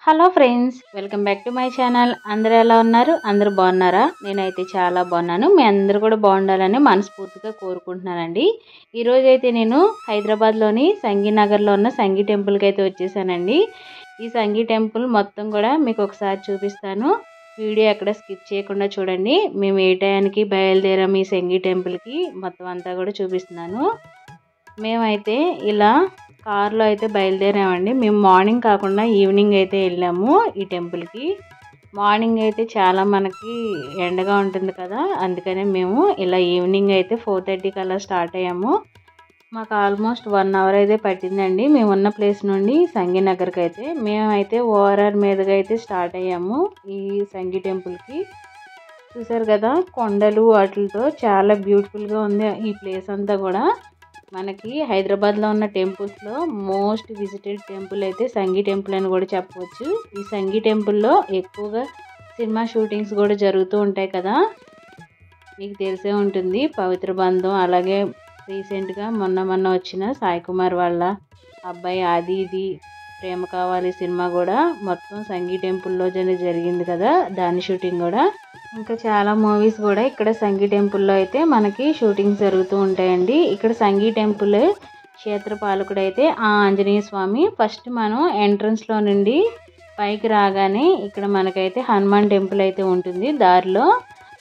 Hello friends, welcome back to my channel. అందరూ ఎలా ఉన్నారు? అందరూ బాగున్నారా? నేనైతే చాలా బాగున్నాను. మీ అందరూ కూడా బాగుండాలని మనస్ఫూర్తిగా కోరుకుంటున్నానండి. ఈరోజు అయితే నేను హైదరాబాద్లోని సంగీనగర్లో ఉన్న సంగీ టెంపుల్కి అయితే వచ్చేసానండి. ఈ సంగీ టెంపుల్ మొత్తం కూడా మీకు ఒకసారి చూపిస్తాను. వీడియో ఎక్కడ స్కిప్ చేయకుండా చూడండి. మేము ఏ టైంకి బయలుదేరాము ఈ సంగీ టెంపుల్కి మొత్తం అంతా కూడా చూపిస్తున్నాను. మేమైతే ఇలా కార్లో అయితే బయలుదేరామండి. మేము మార్నింగ్ కాకుండా ఈవినింగ్ అయితే వెళ్ళాము ఈ టెంపుల్కి. మార్నింగ్ అయితే చాలా మనకి ఎండగా ఉంటుంది కదా, అందుకనే మేము ఇలా ఈవినింగ్ అయితే 4:30కి అలా స్టార్ట్ అయ్యాము. మాకు ఆల్మోస్ట్ 1 అవర్ అయితే పట్టిందండి మేము ఉన్న ప్లేస్ నుండి సంగీనగర్కి అయితే. మేమైతే ఓఆర్ఆర్ మీదుగా అయితే స్టార్ట్ అయ్యాము ఈ సంగీ టెంపుల్కి. చూసారు కదా, కొండలు వాటితో చాలా బ్యూటిఫుల్గా ఉంది ఈ ప్లేస్ అంతా కూడా. మనకి హైదరాబాద్లో ఉన్న టెంపుల్స్లో మోస్ట్ విజిటెడ్ టెంపుల్ అయితే సంగీ టెంపుల్ అని కూడా చెప్పవచ్చు. ఈ సంగీ టెంపుల్లో ఎక్కువగా సినిమా షూటింగ్స్ కూడా జరుగుతూ ఉంటాయి కదా, మీకు తెలిసే ఉంటుంది. పవిత్ర బంధం, అలాగే రీసెంట్గా మొన్న వచ్చిన సాయి కుమార్ వాళ్ళ అబ్బాయి అది ఇది ప్రేమ కావాలి సినిమా కూడా మొత్తం సంగీ టెంపుల్లో జరిగింది కదా, దాని షూటింగ్ కూడా. ఇంకా చాలా మూవీస్ కూడా ఇక్కడ సంగీ టెంపుల్లో అయితే మనకి షూటింగ్స్ జరుగుతూ ఉంటాయండి. ఇక్కడ సంగీ టెంపుల్ క్షేత్రపాలకుడు అయితే ఆ ఆంజనేయ స్వామి. ఫస్ట్ మనం ఎంట్రన్స్లో నుండి పైకి రాగానే ఇక్కడ మనకైతే హనుమాన్ టెంపుల్ అయితే ఉంటుంది. దారిలో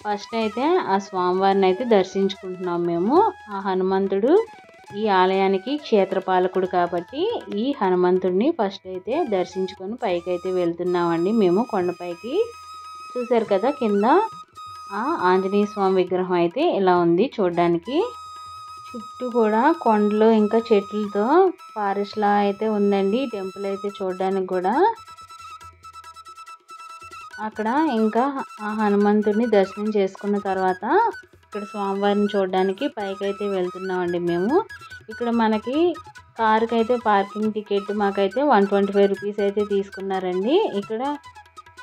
ఫస్ట్ అయితే ఆ స్వామివారిని అయితే దర్శించుకుంటున్నాం మేము. ఆ హనుమంతుడు ఈ ఆలయానికి క్షేత్రపాలకుడు కాబట్టి ఈ హనుమంతుడిని ఫస్ట్ అయితే దర్శించుకొని పైకి అయితే వెళ్తున్నామండి మేము కొండపైకి. చూసారు కదా, కింద ఆ ఆంజనేయ స్వామి విగ్రహం అయితే ఇలా ఉంది చూడడానికి. చుట్టూ కూడా కొండలు ఇంకా చెట్లతో ఫారెస్ట్ లా అయితే ఉందండి ఈ టెంపుల్ అయితే చూడడానికి కూడా. అక్కడ ఇంకా ఆ హనుమంతుడిని దర్శనం చేసుకున్న తర్వాత ఇక్కడ స్వామివారిని చూడడానికి పైకి అయితే వెళ్తున్నామండి మేము. ఇక్కడ మనకి కారుకి అయితే పార్కింగ్ టికెట్ మాకైతే 125 రూపీస్ అయితే తీసుకున్నారండి.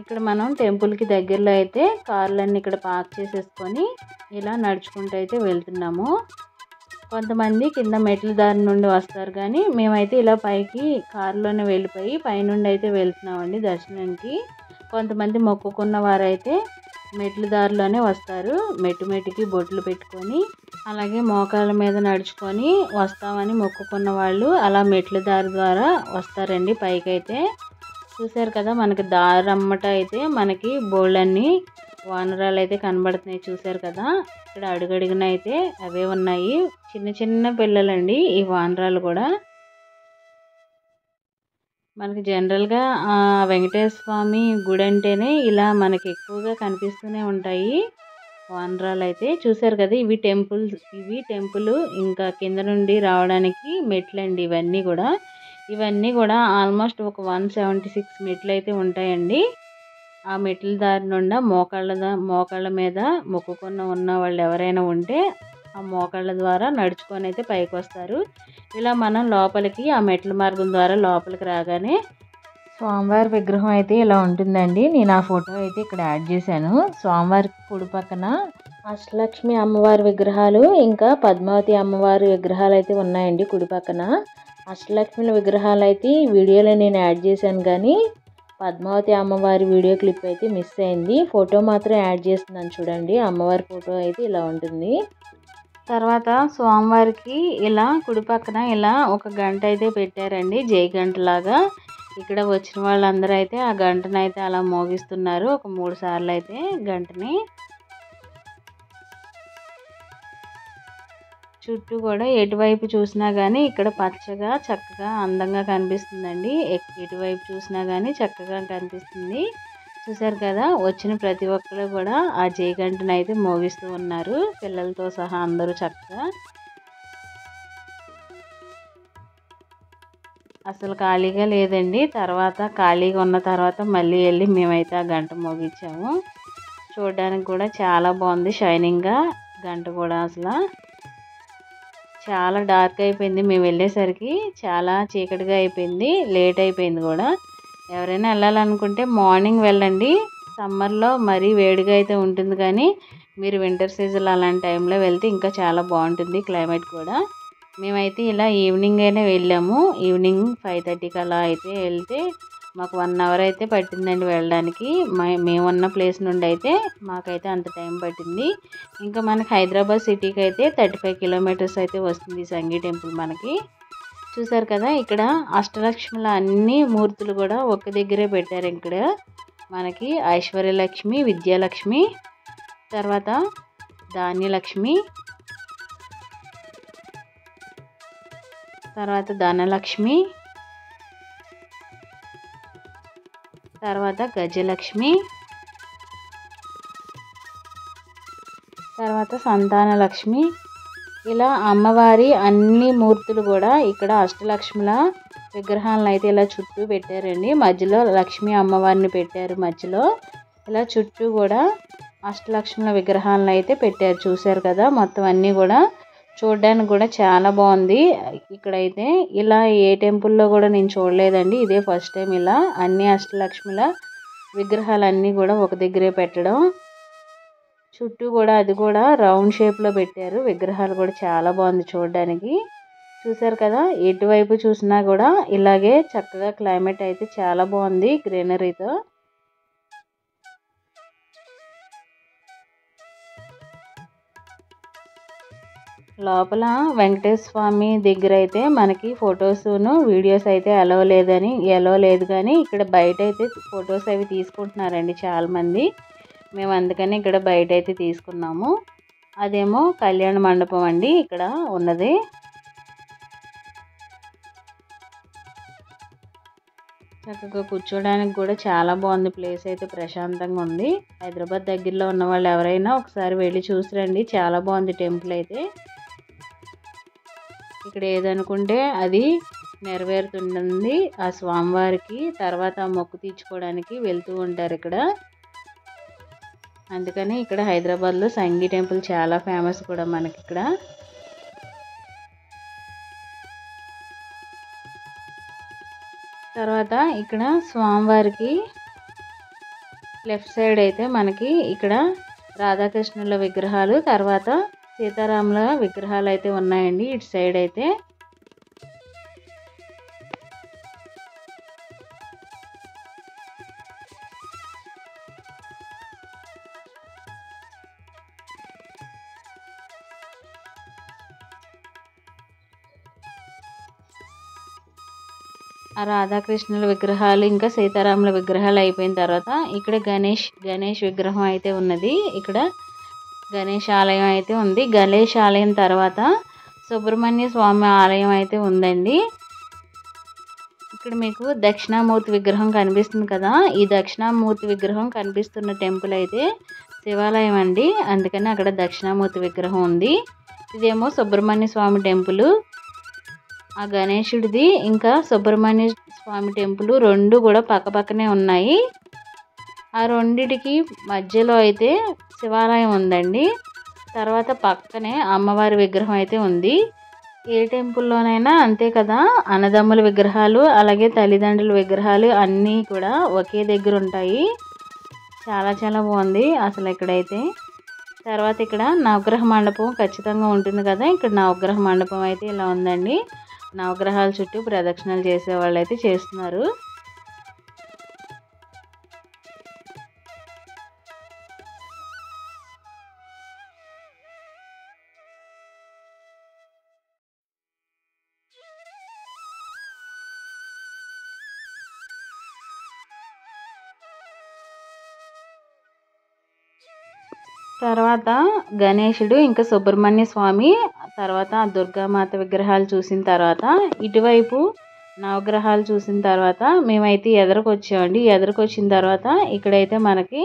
ఇక్కడ మనం టెంపుల్కి దగ్గరలో అయితే కార్లన్నీ ఇక్కడ పార్క్ చేసేసుకొని ఇలా నడుచుకుంటూ అయితే వెళ్తున్నాము. కొంతమంది కింద మెట్ల దారి నుండి వస్తారు, కానీ మేమైతే ఇలా పైకి కారులోనే వెళ్ళిపోయి పైనుండి అయితే వెళ్తున్నామండి దర్శనానికి. కొంతమంది మొక్కుకున్న వారైతే మెట్ల దారిలోనే వస్తారు, మెట్టుకి బొట్లు పెట్టుకొని అలాగే మోకాళ్ళ మీద నడుచుకొని వస్తామని మొక్కుకున్న వాళ్ళు అలా మెట్ల దారి ద్వారా వస్తారండి పైకి అయితే. చూసారు కదా, మనకి దారి అమ్మట అయితే మనకి బోళ్ళన్నీ వానరాలు అయితే కనబడుతున్నాయి. చూసారు కదా, ఇక్కడ అడుగడుగున అయితే అవే ఉన్నాయి. చిన్న చిన్న పిల్లలండి ఈ వానరాలు కూడా. మనకి జనరల్గా వెంకటేశ్వర స్వామి గుడి అంటేనే ఇలా మనకి ఎక్కువగా కనిపిస్తూనే ఉంటాయి వానరాలు అయితే. చూసారు కదా, ఇవి టెంపుల్ ఇంకా కింద నుండి రావడానికి మెట్లండి ఇవన్నీ కూడా ఆల్మోస్ట్ ఒక 176 మెట్లు అయితే ఉంటాయండి. ఆ మెట్ల దారి నుండి మోకాళ్ళ మీద మొక్కుకున్న ఉన్న వాళ్ళు ఎవరైనా ఉంటే ఆ మోకాళ్ళ ద్వారా నడుచుకొని అయితే పైకి వస్తారు. ఇలా మనం లోపలికి ఆ మెట్ల మార్గం ద్వారా లోపలికి రాగానే స్వామివారి విగ్రహం అయితే ఇలా ఉంటుందండి. నేను ఆ ఫోటో అయితే ఇక్కడ యాడ్ చేశాను. స్వామివారి కుడి పక్కన అష్టలక్ష్మి అమ్మవారి విగ్రహాలు ఇంకా పద్మావతి అమ్మవారి విగ్రహాలు అయితే ఉన్నాయండి కుడి పక్కన. అష్టలక్ష్మిల విగ్రహాలు అయితే ఈ వీడియోలో నేను యాడ్ చేశాను, కానీ పద్మావతి అమ్మవారి వీడియో క్లిప్ అయితే మిస్ అయింది. ఫోటో మాత్రం యాడ్ చేస్తున్నాను చూడండి. అమ్మవారి ఫోటో అయితే ఇలా ఉంటుంది. తర్వాత స్వామివారికి ఇలా కుడి పక్కన ఇలా ఒక గంట అయితే పెట్టారండి, జై గంట లాగా. ఇక్కడ వచ్చిన వాళ్ళందరూ అయితే ఆ గంటను అయితే అలా మోగిస్తున్నారు ఒక 3 సార్లు అయితే గంటని. చుట్టూ కూడా ఎటువైపు చూసినా కానీ ఇక్కడ పచ్చగా చక్కగా అందంగా కనిపిస్తుందండి. ఎటువైపు చూసినా కానీ చక్కగా కనిపిస్తుంది. చూసారు కదా, వచ్చిన ప్రతి ఒక్కరు కూడా ఆ జై గంటను అయితే మోగిస్తూ ఉన్నారు, పిల్లలతో సహా అందరూ చక్కగా. అసలు ఖాళీగా లేదండి. తర్వాత ఖాళీగా ఉన్న తర్వాత మళ్ళీ వెళ్ళి మేమైతే ఆ గంట మోగించాము. చూడడానికి కూడా చాలా బాగుంది షైనింగ్గా గంట కూడా. అసలు చాలా డార్క్ అయిపోయింది మేము వెళ్ళేసరికి, చాలా చీకటిగా అయిపోయింది, లేట్ అయిపోయింది కూడా. ఎవరైనా వెళ్ళాలనుకుంటే మార్నింగ్ వెళ్ళండి. సమ్మర్లో మరీ వేడిగా అయితే ఉంటుంది, కానీ మీరు వింటర్ సీజన్ అలాంటి టైంలో వెళ్తే ఇంకా చాలా బాగుంటుంది క్లైమేట్ కూడా. మేమైతే ఇలా ఈవినింగ్ అయినా వెళ్ళాము. ఈవినింగ్ 5:30కి అలా అయితే వెళ్తే మాకు 1 అవర్ అయితే పట్టిందండి వెళ్ళడానికి. మేమున్న ప్లేస్ నుండి అయితే మాకైతే అంత టైం పట్టింది. ఇంకా మనకి హైదరాబాద్ సిటీకి అయితే 35 కిలోమీటర్స్ అయితే వస్తుంది సంగీ టెంపుల్ మనకి. చూసారు కదా, ఇక్కడ అష్టలక్ష్ముల అన్ని మూర్తులు కూడా ఒక దగ్గరే పెట్టారు. ఇక్కడ మనకి ఐశ్వర్యలక్ష్మి, విద్యాలక్ష్మి, తర్వాత ధాన్యలక్ష్మి, తర్వాత ధనలక్ష్మి, తర్వాత గజలక్ష్మి, తర్వాత సంతానలక్ష్మి, ఇలా అమ్మవారి అన్ని మూర్తులు కూడా ఇక్కడ అష్టలక్ష్ముల విగ్రహాలను అయితే ఇలా చుట్టూ పెట్టారండి. మధ్యలో లక్ష్మీ అమ్మవారిని పెట్టారు. మధ్యలో ఇలా చుట్టూ కూడా అష్టలక్ష్ముల విగ్రహాలను అయితే పెట్టారు. చూశారు కదా, మొత్తం అన్నీ కూడా చూడడానికి కూడా చాలా బాగుంది. ఇక్కడైతే ఇలా ఏ టెంపుల్లో కూడా నేను చూడలేదండి. ఇదే ఫస్ట్ టైం ఇలా అన్ని అష్టలక్ష్ముల విగ్రహాలన్నీ కూడా ఒక దగ్గరే పెట్టడం. చుట్టూ కూడా అది కూడా రౌండ్ షేప్లో పెట్టారు. విగ్రహాలు కూడా చాలా బాగుంది చూడడానికి. చూసారు కదా, ఎటువైపు చూసినా కూడా ఇలాగే చక్కగా క్లైమేట్ అయితే చాలా బాగుంది గ్రీనరీతో. లోపల వెంకటేశ్వర స్వామి దగ్గర అయితే మనకి ఫొటోస్ను వీడియోస్ అయితే అలౌ లేదు, కానీ ఇక్కడ బయట అయితే ఫొటోస్ అవి తీసుకుంటున్నారండి చాలామంది. మేము అందుకని ఇక్కడ బయట అయితే తీసుకున్నాము. అదేమో కళ్యాణ మండపం అండి ఇక్కడ ఉన్నది. చక్కగా కూర్చోడానికి కూడా చాలా బాగుంది. ప్లేస్ అయితే ప్రశాంతంగా ఉంది. హైదరాబాద్ దగ్గరలో ఉన్న వాళ్ళు ఎవరైనా ఒకసారి వెళ్ళి చూసిరండి, చాలా బాగుంది టెంపుల్ అయితే. ఇక్కడ ఏదనుకుంటే అది నెరవేరుతుంది ఆ స్వామివారికి. తర్వాత మొక్కు తీర్చుకోవడానికి వెళ్తూ ఉంటారు ఇక్కడ. అందుకని ఇక్కడ హైదరాబాద్లో సంగీ టెంపుల్ చాలా ఫేమస్ కూడా మనకి ఇక్కడ. తర్వాత ఇక్కడ స్వామివారికి లెఫ్ట్ సైడ్ అయితే మనకి ఇక్కడ రాధాకృష్ణుల విగ్రహాలు, తర్వాత సీతారాముల విగ్రహాలు అయితే ఉన్నాయండి ఇటు సైడ్ అయితే. ఆ రాధాకృష్ణుల విగ్రహాలు ఇంకా సీతారాముల విగ్రహాలు అయిపోయిన తర్వాత ఇక్కడ గణేష్ విగ్రహం అయితే ఉన్నది. ఇక్కడ గణేష్ ఆలయం అయితే ఉంది. గణేష్ ఆలయం తర్వాత సుబ్రహ్మణ్య స్వామి ఆలయం అయితే ఉందండి. ఇక్కడ మీకు దక్షిణామూర్తి విగ్రహం కనిపిస్తుంది కదా, ఈ దక్షిణామూర్తి విగ్రహం కనిపిస్తున్న టెంపుల్ అయితే శివాలయం అండి. అందుకని అక్కడ దక్షిణామూర్తి విగ్రహం ఉంది. ఇదేమో సుబ్రహ్మణ్య స్వామి టెంపుల్. ఆ గణేశుడిది ఇంకా సుబ్రహ్మణ్య స్వామి టెంపుల్ రెండు కూడా పక్కపక్కనే ఉన్నాయి. ఆ రెండిటికి మధ్యలో అయితే శివాలయం ఉందండి. తర్వాత పక్కనే అమ్మవారి విగ్రహం అయితే ఉంది. ఏ టెంపుల్లోనైనా అంతే కదా, అన్నదమ్ముల విగ్రహాలు అలాగే తల్లిదండ్రుల విగ్రహాలు అన్నీ కూడా ఒకే దగ్గర ఉంటాయి. చాలా చాలా బాగుంది అసలు ఇక్కడైతే. తర్వాత ఇక్కడ నవగ్రహ మండపం ఖచ్చితంగా ఉంటుంది కదా, ఇక్కడ నవగ్రహ మండపం అయితే ఇలా ఉందండి. నవగ్రహాల చుట్టూ ప్రదక్షిణలు చేసే వాళ్ళు అయితే చేస్తున్నారు. తర్వాత గణేశుడు ఇంకా సుబ్రహ్మణ్య స్వామి, తర్వాత దుర్గామాత విగ్రహాలు చూసిన తర్వాత ఇటువైపు నవగ్రహాలు చూసిన తర్వాత మేమైతే ఎదురుకొచ్చామండి. ఎదురుకొచ్చిన తర్వాత ఇక్కడైతే మనకి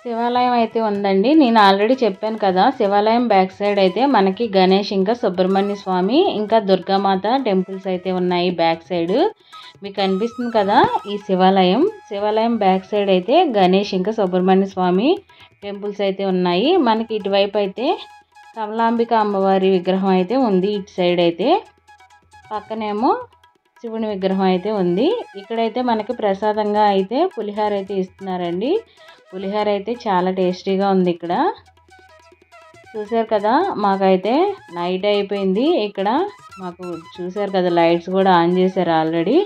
శివాలయం అయితే ఉందండి. నేను ఆల్రెడీ చెప్పాను కదా, శివాలయం బ్యాక్ సైడ్ అయితే మనకి గణేష్ ఇంకా సుబ్రహ్మణ్య స్వామి ఇంకా దుర్గామాత టెంపుల్స్ అయితే ఉన్నాయి బ్యాక్ సైడ్. మీకు కనిపిస్తుంది కదా ఈ శివాలయం బ్యాక్ సైడ్ అయితే గణేష్ ఇంకా సుబ్రహ్మణ్య స్వామి టెంపుల్స్ అయితే ఉన్నాయి. మనకి ఇటువైపు అయితే కమలాంబిక అమ్మవారి విగ్రహం అయితే ఉంది. ఇటు సైడ్ అయితే పక్కనేమో శివుని విగ్రహం అయితే ఉంది. ఇక్కడైతే మనకి ప్రసాదంగా అయితే పులిహోర అయితే ఇస్తున్నారండి. పులిహోర అయితే చాలా టేస్టీగా ఉంది ఇక్కడ. చూసారు కదా, మాకైతే నైట్ అయిపోయింది. ఇక్కడ మాకు చూసారు కదా లైట్స్ కూడా ఆన్ చేశారు ఆల్రెడీ.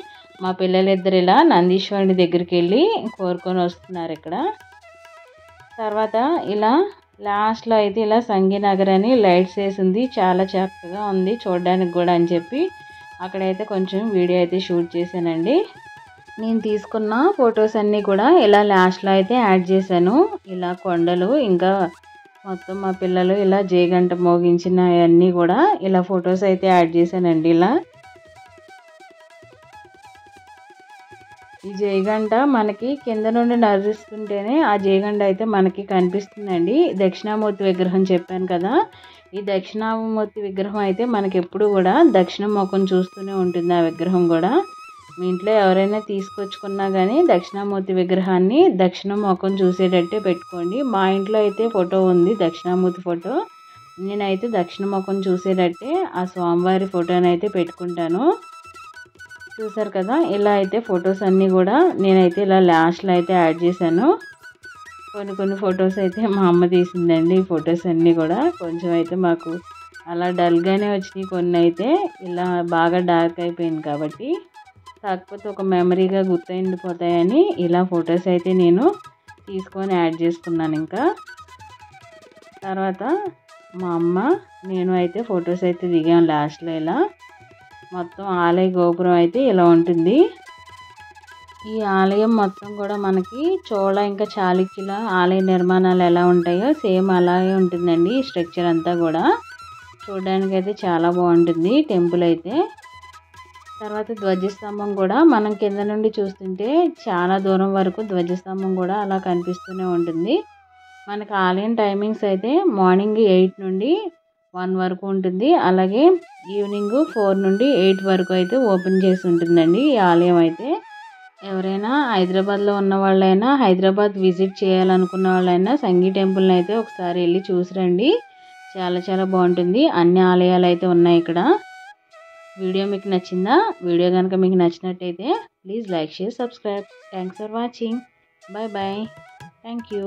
మా పిల్లలిద్దరు ఇలా నందీశ్వరుని దగ్గరికి వెళ్ళి కోరుకొని వస్తున్నారు ఇక్కడ. తర్వాత ఇలా లాస్ట్లో అయితే ఇలా సంగీనగర్ అని లైట్స్ వేసింది, చాలా చక్కగా ఉంది చూడడానికి కూడా అని చెప్పి అక్కడైతే కొంచెం వీడియో అయితే షూట్ చేశానండి. నేను తీసుకున్న ఫొటోస్ అన్నీ కూడా ఇలా లాస్ట్లో అయితే యాడ్ చేశాను. ఇలా కొండలు, ఇంకా మొత్తం మా పిల్లలు ఇలా జయగంట మోగించిన అవన్నీ కూడా ఇలా ఫొటోస్ అయితే యాడ్ చేశానండి. ఇలా ఈ జయగంట మనకి కింద నుండి నడుస్తుంటేనే ఆ జయగంట అయితే మనకి కనిపిస్తుందండి. దక్షిణామూర్తి విగ్రహం చెప్పాను కదా, ఈ దక్షిణామూర్తి విగ్రహం అయితే మనకి ఎప్పుడు కూడా దక్షిణ ముఖం చూస్తూనే ఉంటుంది. ఆ విగ్రహం కూడా మీ ఇంట్లో ఎవరైనా తీసుకొచ్చుకున్నా కానీ దక్షిణామూర్తి విగ్రహాన్ని దక్షిణ ముఖం చూసేటట్టే పెట్టుకోండి. మా ఇంట్లో అయితే ఫోటో ఉంది, దక్షిణామూర్తి ఫోటో. నేనైతే దక్షిణ ముఖం చూసేటట్టే ఆ స్వామివారి ఫోటోని అయితే పెట్టుకుంటాను. చూసారు కదా, ఇలా అయితే ఫొటోస్ అన్నీ కూడా నేనైతే ఇలా లాస్ట్లో అయితే యాడ్ చేశాను. కొన్ని ఫొటోస్ అయితే మా అమ్మ తీసిందండి. ఈ ఫొటోస్ అన్నీ కూడా కొంచెం అయితే మాకు అలా డల్గానే వచ్చినాయి, కొన్ని అయితే ఇలా బాగా డార్క్ అయిపోయింది కాబట్టి. కాకపోతే ఒక మెమరీగా గుర్తుండిపోతాయని ఇలా ఫొటోస్ అయితే నేను తీసుకొని యాడ్ చేసుకున్నాను. ఇంకా తర్వాత మా అమ్మ నేను అయితే ఫొటోస్ అయితే దిగాం లాస్ట్లో. ఇలా మొత్తం ఆలయ గోపురం అయితే ఇలా ఉంటుంది. ఈ ఆలయం మొత్తం కూడా మనకి చోళ ఇంకా చాళుక్యుల ఆలయ నిర్మాణాలు ఎలా ఉంటాయో సేమ్ అలాగే ఉంటుందండి. ఈ స్ట్రక్చర్ అంతా కూడా చూడడానికి అయితే చాలా బాగుంటుంది టెంపుల్ అయితే. తర్వాత ధ్వజస్తంభం కూడా మనం కింద నుండి చూస్తుంటే చాలా దూరం వరకు ధ్వజస్తంభం కూడా అలా కనిపిస్తూనే ఉంటుంది. మనకి ఆలయం టైమింగ్స్ అయితే మార్నింగ్ 8 నుండి 1 వరకు ఉంటుంది. అలాగే ఈవినింగ్ 4 నుండి 8 వరకు అయితే ఓపెన్ చేసి ఉంటుందండి ఈ ఆలయం అయితే. ఎవరైనా హైదరాబాద్లో ఉన్న వాళ్ళైనా, హైదరాబాద్ విజిట్ చేయాలనుకున్న వాళ్ళైనా సంగీ టెంపుల్ని అయితే ఒకసారి వెళ్ళి చూసిరండి. చాలా బాగుంటుంది. అన్ని ఆలయాలు అయితే ఉన్నాయి ఇక్కడ. వీడియో మీకు నచ్చిందా? వీడియో కనుక మీకు నచ్చినట్టయితే please like, share, subscribe. Thanks for watching. Bye. Thank you.